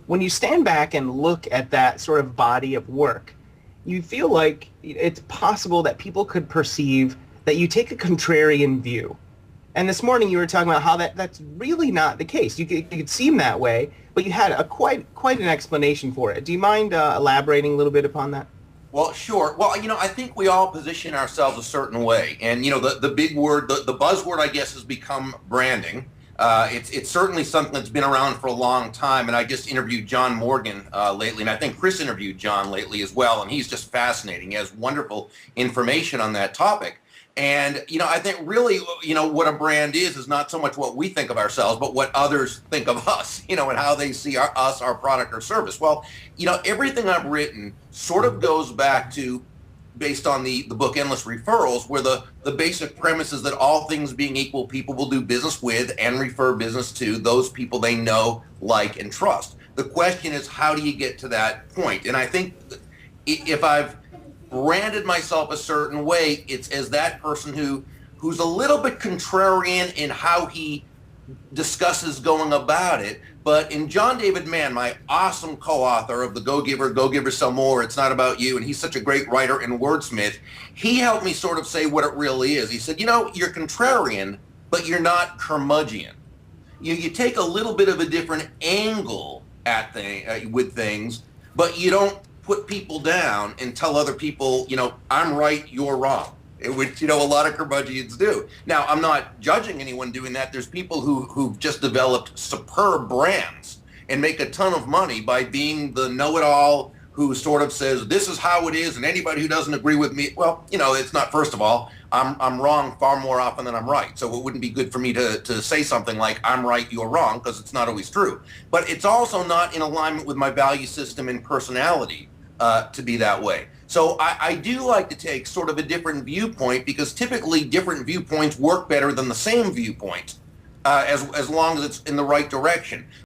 when you stand back and look at that sort of body of work, you feel like it's possible that people could perceive that you take a contrarian view. And this morning you were talking about how that's really not the case. It could seem that way, but you had a quite an explanation for it. Do you mind elaborating a little bit upon that? Well, sure. Well, I think we all position ourselves a certain way. And, the big word, the buzzword, I guess, has become branding. It's certainly something that's been around for a long time. And I just interviewed John Morgan lately, and I think Chris interviewed John lately as well. And he's just fascinating. He has wonderful information on that topic. And, I think really, what a brand is not so much what we think of ourselves, but what others think of us, and how they see us, our product or service. Well, everything I've written sort of goes back to, based on the book Endless Referrals, where the basic premise is that all things being equal, people will do business with and refer business to those people they know, like, and trust. The question is, how do you get to that point? And I think if I've branded myself a certain way, it's as that person who's a little bit contrarian in how he discusses going about it. But in John David Mann, my awesome co-author of the Go Giver, Sell More, It's Not About You, and he's such a great writer and wordsmith, he helped me sort of say what it really is. He said, you're contrarian, but you're not curmudgeon. You take a little bit of a different angle at with things, but you don't put people down and tell other people, I'm right, you're wrong, which, a lot of curmudgeons do. Now, I'm not judging anyone doing that. There's people who've just developed superb brands and make a ton of money by being the know-it-all who sort of says, this is how it is, and anybody who doesn't agree with me, well, it's not, first of all, I'm wrong far more often than I'm right. So it wouldn't be good for me to say something like, I'm right, you're wrong, because it's not always true. But it's also not in alignment with my value system and personality to be that way. So I do like to take sort of a different viewpoint, because typically different viewpoints work better than the same viewpoint, as long as it's in the right direction.